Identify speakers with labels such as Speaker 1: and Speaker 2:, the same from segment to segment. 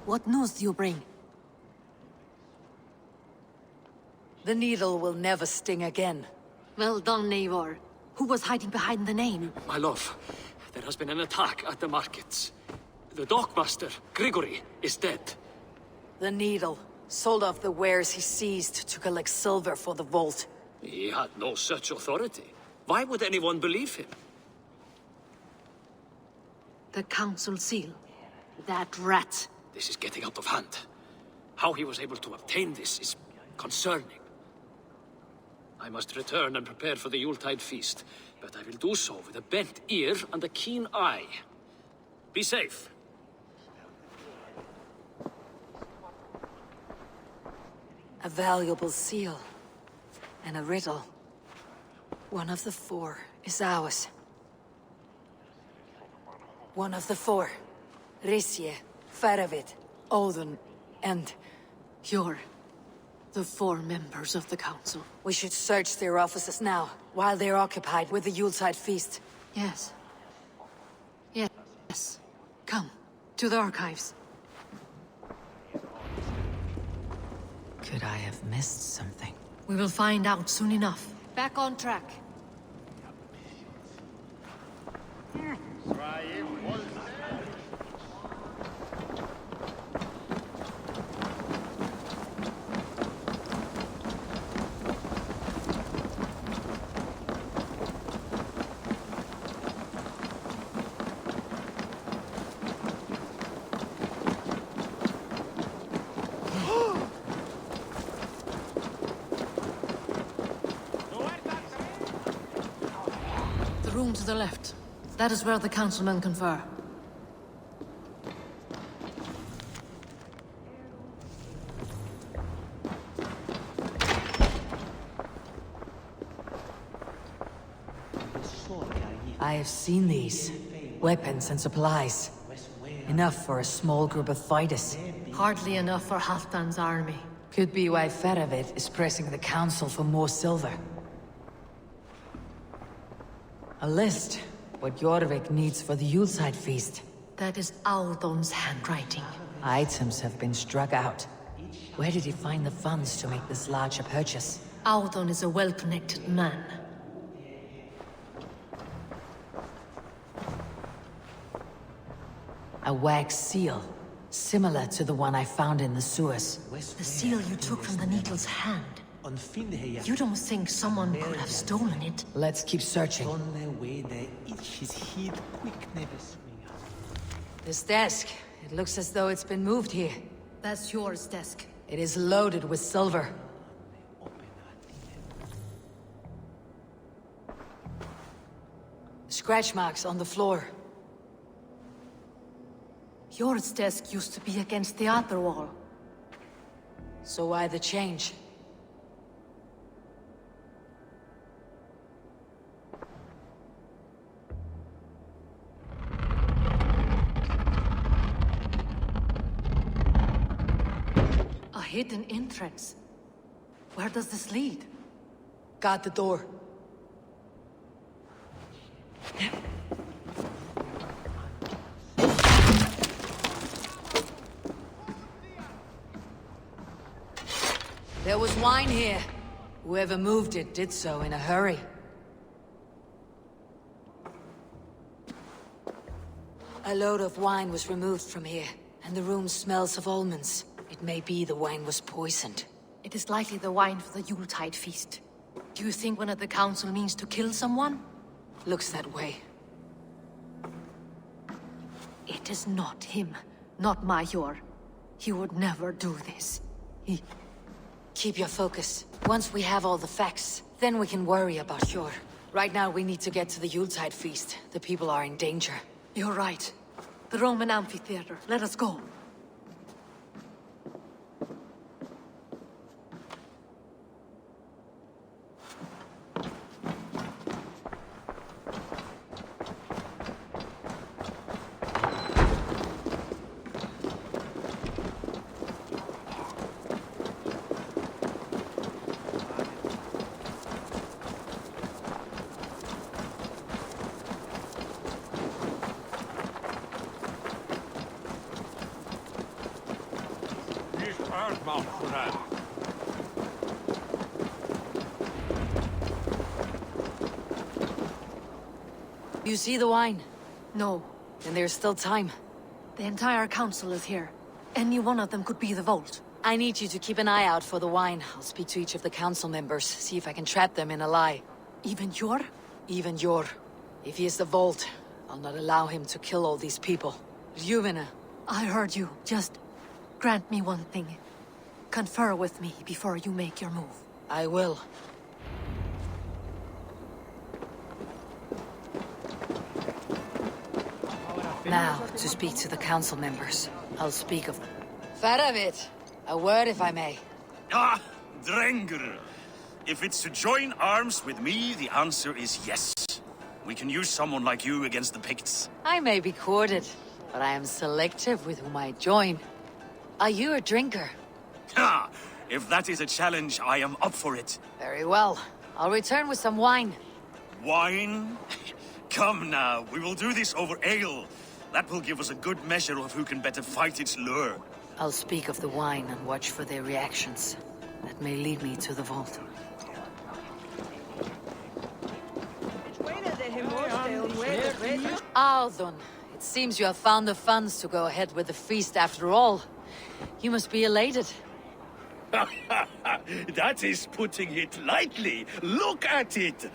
Speaker 1: What news do you bring? The needle will never sting again. Well done, Eivor. Who was hiding behind the name?
Speaker 2: My love, there has been an attack at the markets. The dockmaster, Grigory, is dead.
Speaker 1: The needle. Sold off the wares he seized to collect silver for the vault.
Speaker 2: He had no such authority. Why would anyone believe him?
Speaker 1: The council seal. That rat.
Speaker 2: This is getting out of hand. How he was able to obtain this is concerning. I must return and prepare for the Yuletide feast, but I will do so with a bent ear and a keen eye. Be safe.
Speaker 1: A valuable seal. And a riddle. One of the four is ours. One of the four. Risje, Faravid, Odin, and... Hjor. The four members of the council. We should search their offices now, while they're occupied with the Yuletide feast. Yes. Yes. Come, to the archives. Could I have missed something? We will find out soon enough. Back on track. Room to the left. That is where the councilmen confer. I have seen these. Weapons and supplies. Enough for a small group of fighters. Hardly enough for Halfdan's army. Could be why Faravid is pressing the council for more silver. A list. What Jorvik needs for the Yuletide feast. That is Audon's handwriting. Items have been struck out. Where did he find the funds to make this larger purchase? Audon is a well-connected man. A wax seal. Similar to the one I found in the sewers. The seal you took from the needle's hand. You don't think someone could have stolen it? Let's keep searching. This desk. It looks as though it's been moved here. That's yours desk. It is loaded with silver. Scratch marks on the floor. Yours desk used to be against the other wall. So why the change? Hidden entrance. Where does this lead? Guard the door. There was wine here. Whoever moved it did so in a hurry. A load of wine was removed from here, and the room smells of almonds. It may be the wine was poisoned. It is likely the wine for the Yuletide feast. Do you think one of the council means to kill someone? Looks that way. It is not him, not Major. He would never do this. Keep your focus. Once we have all the facts, then we can worry about Hjor. Right now we need to get to the Yuletide feast. The people are in danger. You're right. The Roman amphitheater. Let us go. You see the wine?
Speaker 3: No.
Speaker 1: Then there's still time.
Speaker 3: The entire council is here. Any one of them could be the vault.
Speaker 1: I need you to keep an eye out for the wine. I'll speak to each of the council members, see if I can trap them in a lie.
Speaker 3: Even Jor?
Speaker 1: Even Jor. If he is the vault, I'll not allow him to kill all these people. Juvena.
Speaker 3: I heard you. Just grant me one thing. Confer with me before you make your move.
Speaker 1: I will. Now, to speak to the council members. I'll speak of... Faravit! A word, if I may.
Speaker 4: Ah, Drengr. If it's to join arms with me, the answer is yes. We can use someone like you against the Picts.
Speaker 1: I may be courted, but I am selective with whom I join. Are you a drinker?
Speaker 4: Ha! If that is a challenge, I am up for it.
Speaker 1: Very well. I'll return with some wine.
Speaker 4: Wine? Come now, we will do this over ale. That will give us a good measure of who can better fight its lure.
Speaker 1: I'll speak of the wine and watch for their reactions. That may lead me to the vault. Althun, it seems you have found the funds to go ahead with the feast after all. You must be elated.
Speaker 5: That is putting it lightly. Look at it.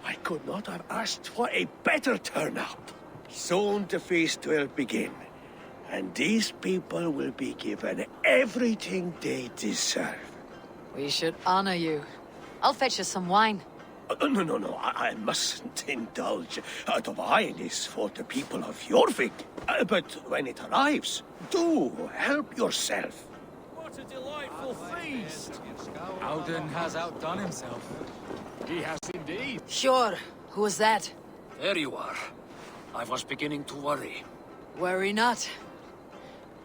Speaker 5: I could not have asked for a better turnout. Soon the feast will begin, and these people will be given everything they deserve.
Speaker 1: We should honor you. I'll fetch us some wine.
Speaker 5: No, I mustn't indulge. The wine is for the people of Jorvik. But when it arrives, do help yourself.
Speaker 6: What a delightful feast! Alden has outdone himself. He has indeed.
Speaker 1: Sure. Who was that?
Speaker 2: There you are. I was beginning to worry.
Speaker 1: Worry not.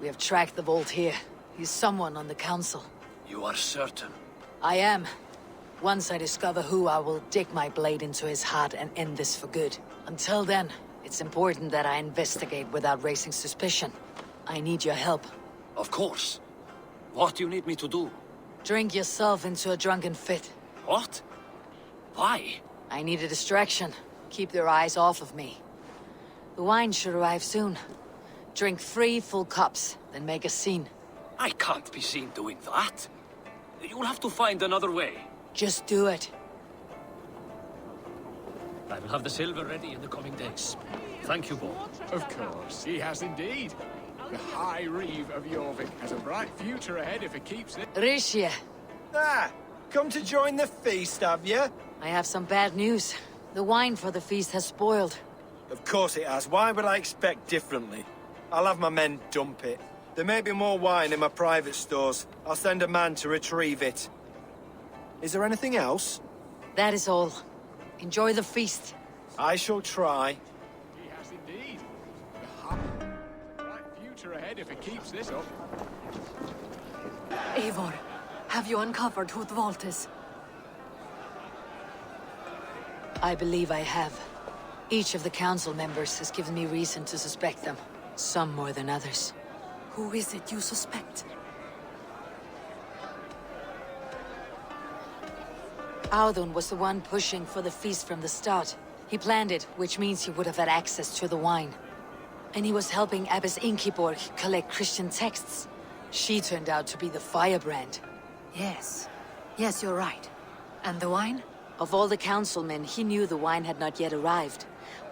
Speaker 1: We have tracked the vault here. He's someone on the council.
Speaker 2: You are certain?
Speaker 1: I am. Once I discover who, I will dig my blade into his heart and end this for good. Until then, it's important that I investigate without raising suspicion. I need your help.
Speaker 2: Of course. What do you need me to do?
Speaker 1: Drink yourself into a drunken fit.
Speaker 2: What? Why?
Speaker 1: I need a distraction. Keep their eyes off of me. The wine should arrive soon. Drink 3 full cups, then make a scene.
Speaker 2: I can't be seen doing that. You'll have to find another way.
Speaker 1: Just do it.
Speaker 2: I will have the silver ready in the coming days. Thank you both.
Speaker 6: Of course, he has indeed. The High Reeve of Jorvik has a bright future ahead if it keeps it.
Speaker 1: Rishia,
Speaker 7: Ah, come to join the feast, have you?
Speaker 1: I have some bad news. The wine for the feast has spoiled.
Speaker 7: Of course it has. Why would I expect differently? I'll have my men dump it. There may be more wine in my private stores. I'll send a man to retrieve it. Is there anything else?
Speaker 1: That is all. Enjoy the feast.
Speaker 7: I shall try.
Speaker 6: He has indeed. The bright future ahead if it keeps this up.
Speaker 3: Eivor, have you uncovered who the vault is?
Speaker 1: I believe I have. Each of the council members has given me reason to suspect them. Some more than others.
Speaker 3: Who is it you suspect?
Speaker 1: Audun was the one pushing for the feast from the start. He planned it, which means he would have had access to the wine. And he was helping Abbess Inkiborg collect Christian texts. She turned out to be the firebrand.
Speaker 3: Yes. Yes, you're right. And the wine?
Speaker 1: Of all the councilmen, he knew the wine had not yet arrived.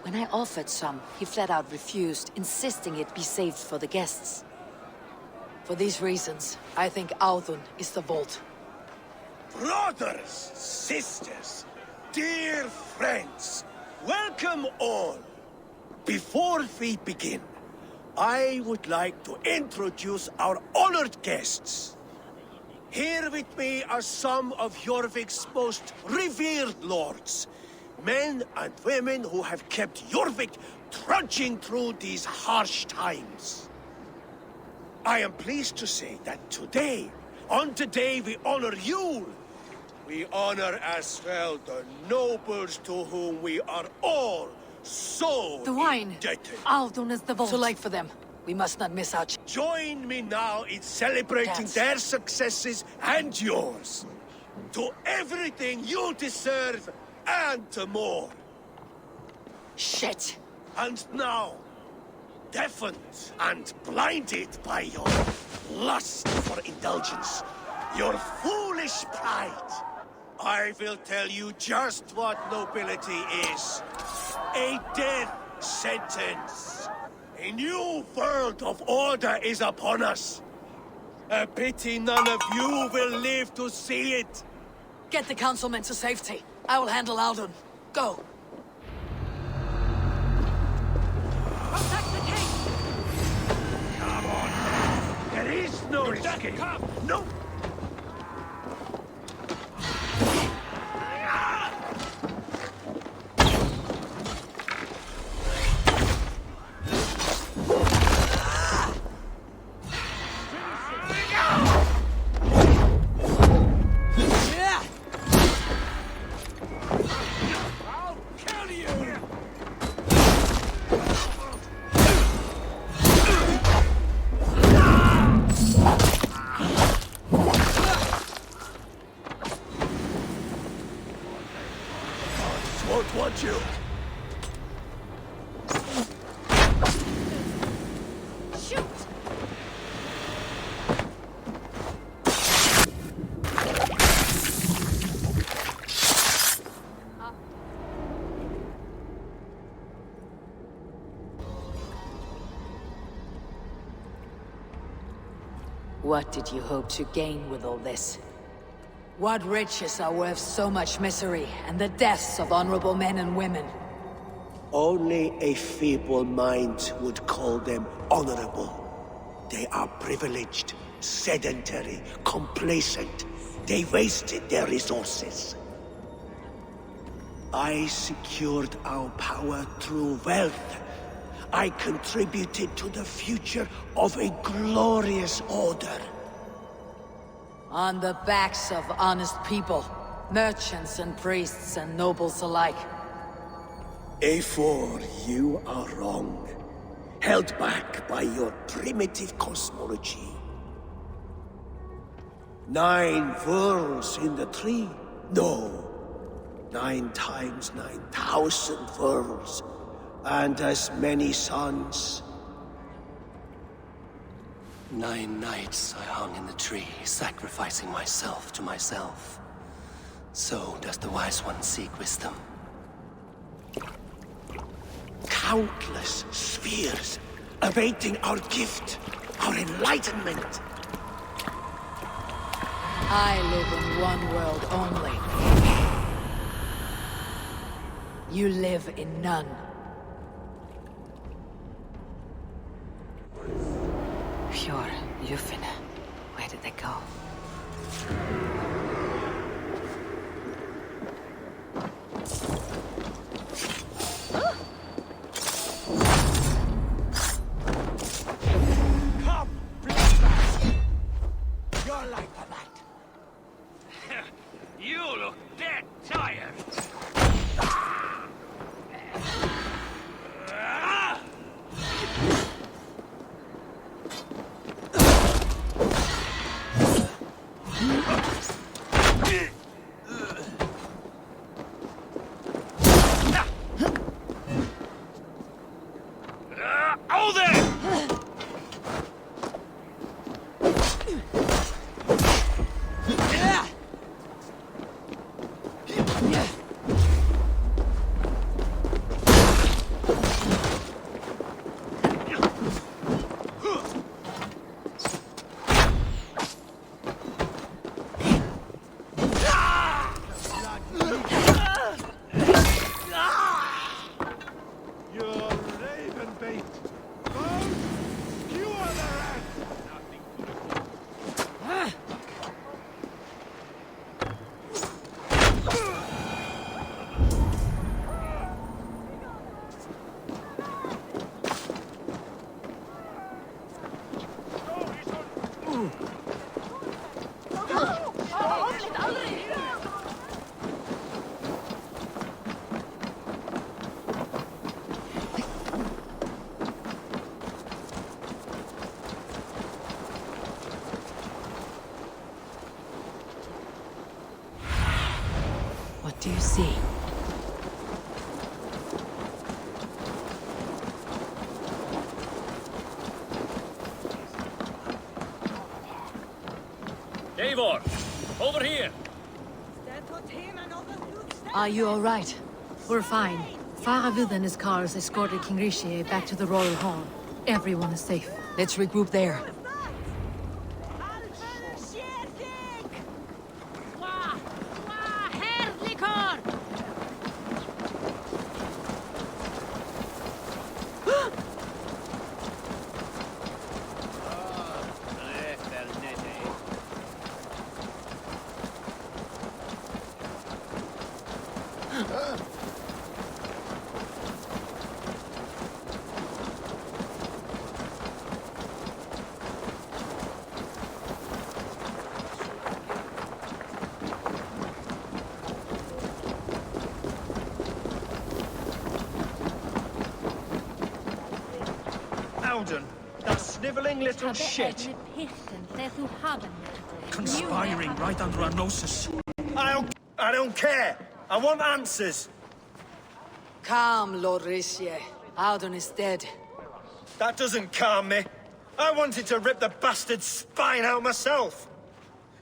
Speaker 1: When I offered some, he flat out refused, insisting it be saved for the guests. For these reasons, I think Audun is the vault.
Speaker 5: Brothers, sisters, dear friends, welcome all. Before we begin, I would like to introduce our honored guests. Here with me are some of Jorvik's most revered lords. Men and women who have kept Jorvik trudging through these harsh times. I am pleased to say that today, on the day we honor you, we honor as well the nobles to whom we are all so
Speaker 3: The wine!
Speaker 5: indebted.
Speaker 3: Audun is the vault.
Speaker 1: Too late for them. We must not miss our
Speaker 5: Join me now in celebrating
Speaker 1: Yes.
Speaker 5: their successes and yours. To everything you deserve and more.
Speaker 1: Shit!
Speaker 5: And now, deafened and blinded by your lust for indulgence, your foolish pride, I will tell you just what nobility is. A death sentence. A new world of order is upon us. A pity none of you will live to see it.
Speaker 1: Get the councilmen to safety. I will handle Alden. Go! Protect the king!
Speaker 5: Come on. There is no escape. No. Won't want you.
Speaker 1: Shoot! What did you hope to gain with all this? What riches are worth so much misery and the deaths of honorable men and women?
Speaker 5: Only a feeble mind would call them honorable. They are privileged, sedentary, complacent. They wasted their resources. I secured our power through wealth. I contributed to the future of a glorious order.
Speaker 1: On the backs of honest people, merchants and priests and nobles alike.
Speaker 5: A4, you are wrong. Held back by your primitive cosmology. 9 worlds in the tree? No. 9 times 9,000 worlds. And as many suns.
Speaker 8: 9 nights I hung in the tree, sacrificing myself to myself. So does the Wise One seek wisdom.
Speaker 5: Countless spheres, awaiting our gift, our enlightenment.
Speaker 1: I live in one world only. You live in none. Pure, Yufin. Where did they go?
Speaker 5: Come, bloodbath! You're like that.
Speaker 2: You look dead tired. Oh there!
Speaker 5: You're raven bait. Bones, skewer the rats.
Speaker 3: What do you see?
Speaker 2: Eivor, over here!
Speaker 3: Are you all right? We're fine. Faravid and his cars escorted King Rishi back to the Royal Hall. Everyone is safe. Let's regroup there.
Speaker 7: Alden, that snivelling little shit.
Speaker 4: Conspiring right under our noses.
Speaker 7: I don't care. I want answers.
Speaker 1: Calm, Lord Rishi. Audun is dead.
Speaker 7: That doesn't calm me. I wanted to rip the bastard's spine out myself.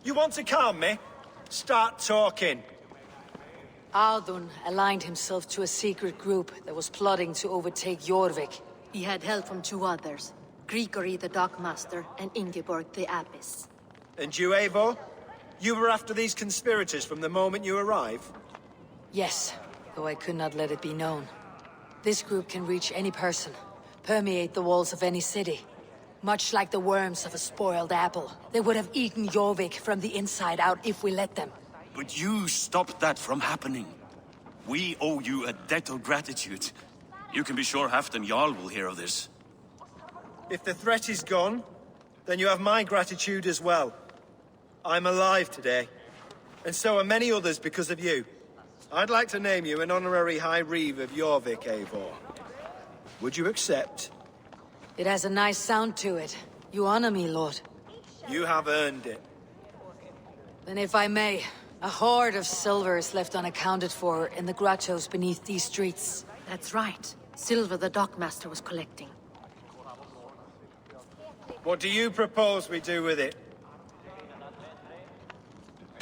Speaker 7: You want to calm me? Start talking.
Speaker 1: Audun aligned himself to a secret group that was plotting to overtake Jorvik.
Speaker 3: He had help from two others. Grigory the Dockmaster and Ingeborg the Abbess.
Speaker 7: And you, Eivor? You were after these conspirators from the moment you arrived?
Speaker 1: Yes, though I could not let it be known. This group can reach any person, permeate the walls of any city. Much like the worms of a spoiled apple. They would have eaten Jorvik from the inside out if we let them.
Speaker 4: But you stopped that from happening. We owe you a debt of gratitude. You can be sure Halfdan Jarl will hear of this.
Speaker 7: If the threat is gone, then you have my gratitude as well. I'm alive today, and so are many others because of you. I'd like to name you an honorary High Reeve of Jorvik, Eivor. Would you accept?
Speaker 1: It has a nice sound to it. You honor me, Lord.
Speaker 7: You have earned it.
Speaker 1: Then if I may, a hoard of silver is left unaccounted for in the grottos beneath these streets.
Speaker 3: That's right. Silver the Dockmaster was collecting.
Speaker 7: What do you propose we do with it?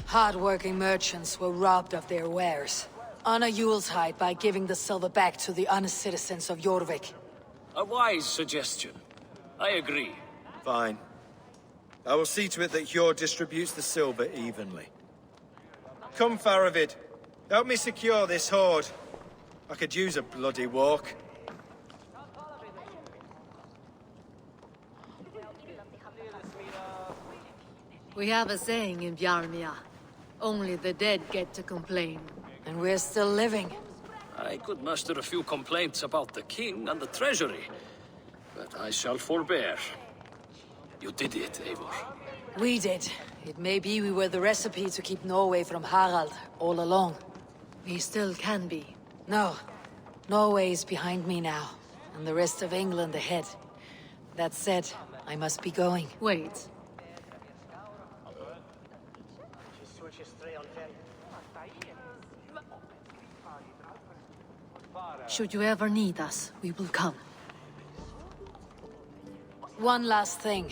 Speaker 1: Hard-working merchants were robbed of their wares. Honor Yuletide by giving the silver back to the honest citizens of Jorvik.
Speaker 2: A wise suggestion. I agree.
Speaker 7: Fine. I will see to it that Hjord distributes the silver evenly. Come, Faravid. Help me secure this hoard. I could use a bloody walk.
Speaker 3: We have a saying in Bjarmia. Only the dead get to complain.
Speaker 1: And we're still living.
Speaker 2: I could muster a few complaints about the king and the treasury, but I shall forbear. You did it, Eivor.
Speaker 1: We did. It may be we were the recipe to keep Norway from Harald all along.
Speaker 3: We still can be.
Speaker 1: No. Norway is behind me now, and the rest of England ahead. That said, I must be going.
Speaker 3: Wait. Should you ever need us, we will come.
Speaker 1: One last thing.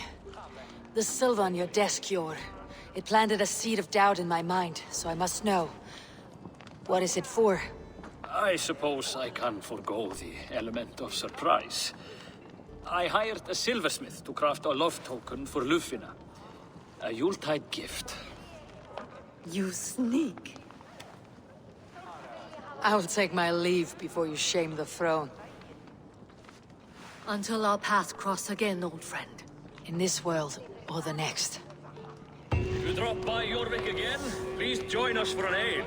Speaker 1: The silver on your desk, Hjord. It planted a seed of doubt in my mind, so I must know. What is it for?
Speaker 2: I suppose I can forego the element of surprise. I hired a silversmith to craft a love token for Lufina. A Yuletide gift.
Speaker 3: You sneak.
Speaker 1: I will take my leave before you shame the throne.
Speaker 3: Until our paths cross again, old friend.
Speaker 1: In this world, or the next.
Speaker 2: If you drop by Jorvik again, please join us for an ale.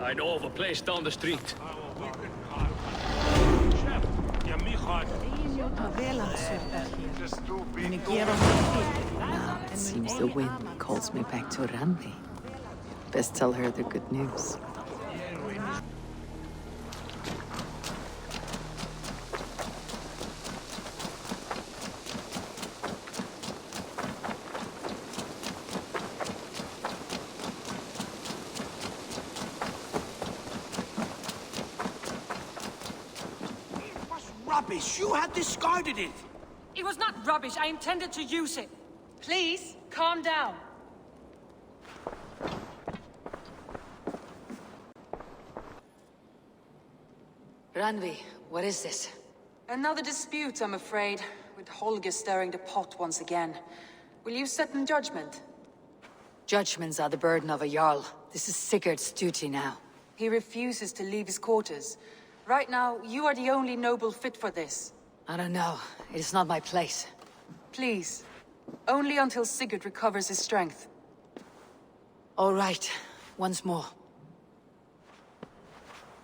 Speaker 2: I know of a place down the street.
Speaker 9: It seems the wind calls me back to Randi. Best tell her the good news.
Speaker 5: rubbish! You have discarded it!
Speaker 10: It was not rubbish. I intended to use it. Please, calm down.
Speaker 1: Randvi, what is this?
Speaker 11: Another dispute, I'm afraid, with Holger stirring the pot once again. Will you set in judgment?
Speaker 1: Judgments are the burden of a Jarl. This is Sigurd's duty now.
Speaker 11: He refuses to leave his quarters. Right now, you are the only noble fit for this.
Speaker 1: I don't know. It is not my place.
Speaker 11: Please. Only until Sigurd recovers his strength.
Speaker 1: All right. Once more.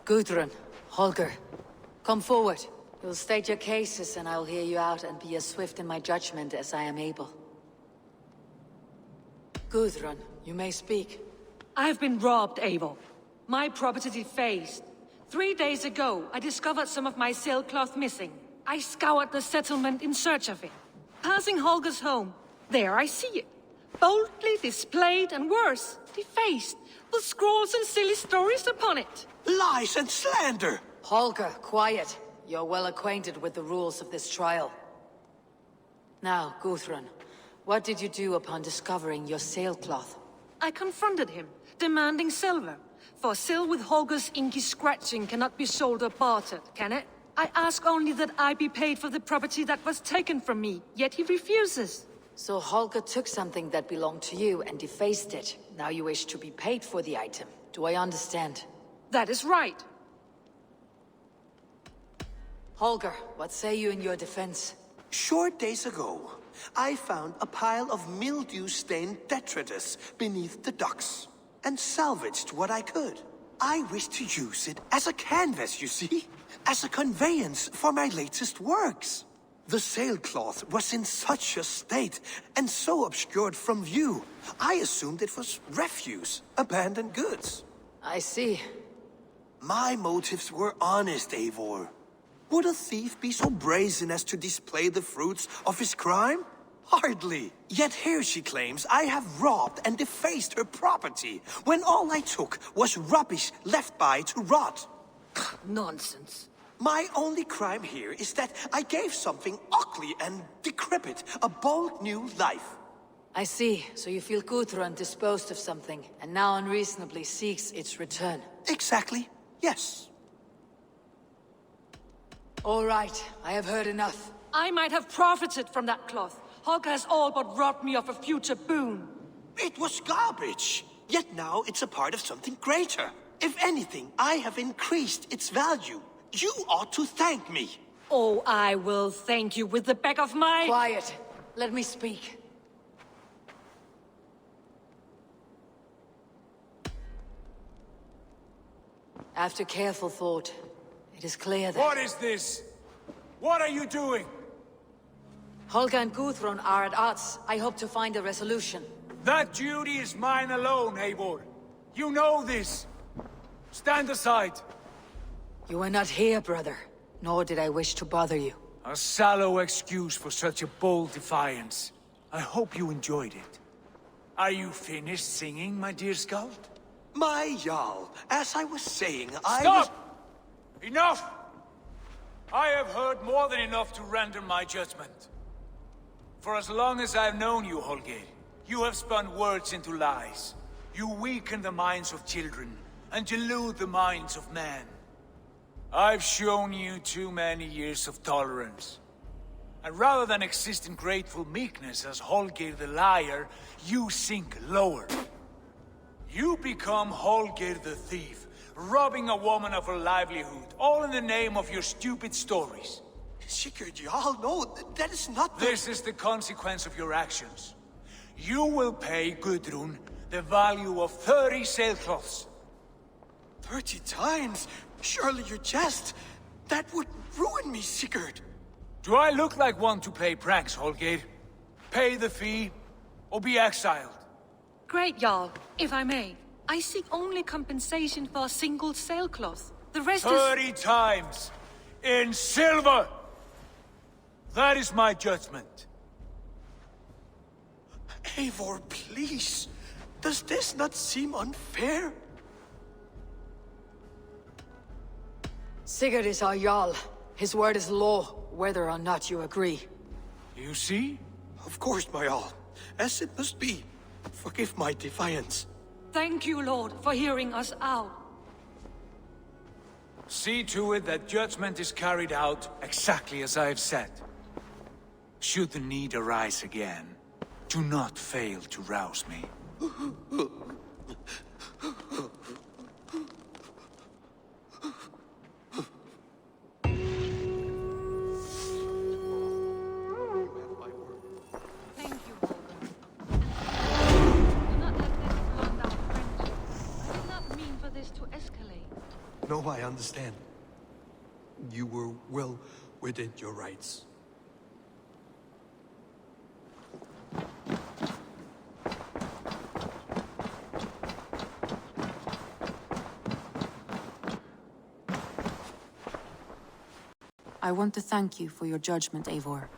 Speaker 1: Gudrun, Holger, come forward. You'll state your cases and I'll hear you out and be as swift in my judgment as I am able. Gudrun, you may speak.
Speaker 10: I have been robbed, Eivor. My property defaced. 3 days ago, I discovered some of my sailcloth missing. I scoured the settlement in search of it. Passing Holger's home, there I see it. Boldly displayed and worse, defaced, with scrawls and silly stories upon it.
Speaker 5: Lies and slander!
Speaker 1: Holger, quiet. You're well acquainted with the rules of this trial. Now, Gudrun, what did you do upon discovering your sailcloth?
Speaker 10: I confronted him, demanding silver. For sil with Holger's inky scratching cannot be sold or bartered, can it? I ask only that I be paid for the property that was taken from me, yet he refuses.
Speaker 1: So Holger took something that belonged to you and defaced it. Now you wish to be paid for the item. Do I understand?
Speaker 10: That is right.
Speaker 1: Holger, what say you in your defense?
Speaker 5: Short days ago, I found a pile of mildew-stained detritus beneath the docks, and salvaged what I could. I wish to use it as a canvas, you see? As a conveyance for my latest works. The sailcloth was in such a state, and so obscured from view, I assumed it was refuse, abandoned goods.
Speaker 1: I see.
Speaker 5: My motives were honest, Eivor. Would a thief be so brazen as to display the fruits of his crime? Hardly. Yet here she claims I have robbed and defaced her property, when all I took was rubbish left by to rot.
Speaker 10: Nonsense.
Speaker 5: My only crime here is that I gave something ugly and decrepit a bold new life.
Speaker 1: I see. So you feel Gudrun disposed of something, and now unreasonably seeks its return.
Speaker 5: Exactly. Yes.
Speaker 1: All right. I have heard enough.
Speaker 10: I might have profited from that cloth. Holger has all but robbed me of a future boon.
Speaker 5: It was garbage. Yet now it's a part of something greater. If anything, I have increased its value. You ought to thank me.
Speaker 10: Oh, I will thank you with the back of my...
Speaker 1: Quiet. Let me speak. After careful thought, it is clear that...
Speaker 6: What is this? What are you doing?
Speaker 1: Holger and Gudrun are at odds. I hope to find a resolution.
Speaker 6: That duty is mine alone, Eivor. You know this. Stand aside.
Speaker 1: You were not here, brother. Nor did I wish to bother you.
Speaker 6: A sallow excuse for such a bold defiance. I hope you enjoyed it. Are you finished singing, my dear Skald?
Speaker 5: My Jarl, as I was saying,
Speaker 6: Stop! Enough! I have heard more than enough to render my judgment. For as long as I've known you, Holger, you have spun words into lies. You weaken the minds of children, and delude the minds of men. I've shown you too many years of tolerance. And rather than exist in grateful meekness as Holger the liar, you sink lower. You become Holger the thief, robbing a woman of her livelihood, all in the name of your stupid stories.
Speaker 5: Sigurd, Jarl, no, that is not the...
Speaker 6: This is the consequence of your actions. You will pay Gudrun the value of 30 sailcloths.
Speaker 5: 30 times? Surely you jest. That would ruin me, Sigurd.
Speaker 6: Do I look like one to play pranks, Holger? Pay the fee, or be exiled.
Speaker 10: Great, Jarl, if I may. I seek only compensation for a single sailcloth. The rest
Speaker 6: 30 times! In silver! That is my judgment.
Speaker 5: Eivor, please. Does this not seem unfair?
Speaker 1: Sigurd is our Jarl. His word is law, whether or not you agree.
Speaker 6: You see?
Speaker 5: Of course, my all. As it must be. Forgive my defiance.
Speaker 10: Thank you, Lord, for hearing us out.
Speaker 6: See to it that judgment is carried out exactly as I have said. Should the need arise again, do not fail to rouse me.
Speaker 10: Thank you, Holger. Do not let this bond our friendship. I did not mean for this to escalate.
Speaker 5: No, I understand. You were well within your rights.
Speaker 11: I want to thank you for your judgment, Eivor.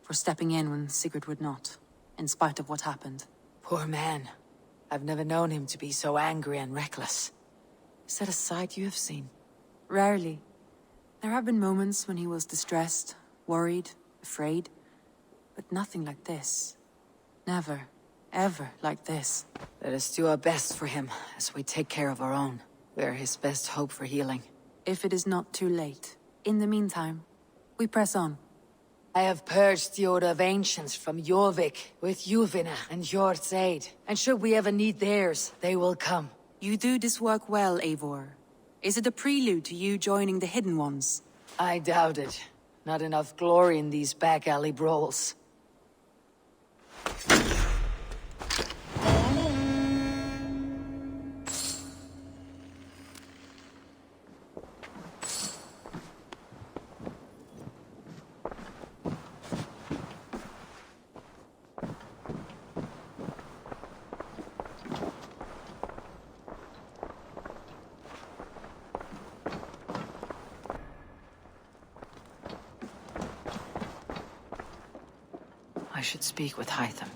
Speaker 11: For stepping in when Sigurd would not, in spite of what happened.
Speaker 1: Poor man. I've never known him to be so angry and reckless. Is that a side you have seen?
Speaker 11: Rarely. There have been moments when he was distressed, worried, afraid. But nothing like this. Never, ever like this.
Speaker 1: Let us do our best for him, as we take care of our own. We are his best hope for healing.
Speaker 11: If it is not too late. In the meantime, we press on.
Speaker 1: I have purged the Order of Ancients from Jorvik with Juvina and Jord's aid. And should we ever need theirs, they will come.
Speaker 11: You do this work well, Eivor. Is it a prelude to you joining the Hidden Ones?
Speaker 1: I doubt it. Not enough glory in these back alley brawls. I should speak with Hytham.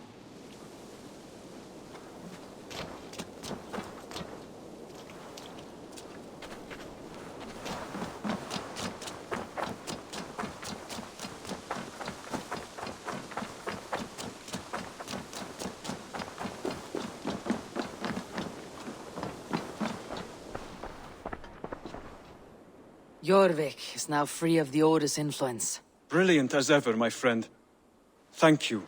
Speaker 1: Jorvik is now free of the Order's influence.
Speaker 12: Brilliant as ever, my friend. Thank you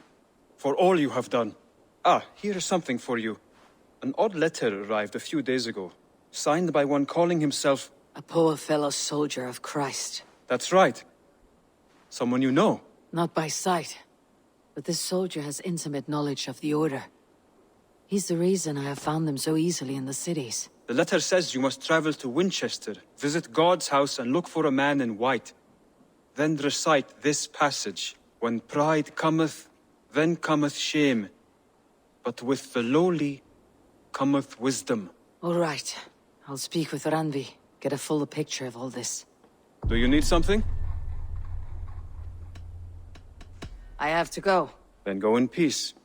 Speaker 12: for all you have done. Ah, here is something for you. An odd letter arrived a few days ago, signed by one calling himself...
Speaker 1: A poor fellow soldier of Christ.
Speaker 12: That's right. Someone you know.
Speaker 1: Not by sight, but this soldier has intimate knowledge of the Order. He's the reason I have found them so easily in the cities.
Speaker 12: The letter says you must travel to Winchester, visit God's house and look for a man in white. Then recite this passage. When pride cometh, then cometh shame. But with the lowly cometh wisdom.
Speaker 1: All right. I'll speak with Randvi. Get a fuller picture of all this.
Speaker 12: Do you need something?
Speaker 1: I have to go.
Speaker 12: Then go in peace.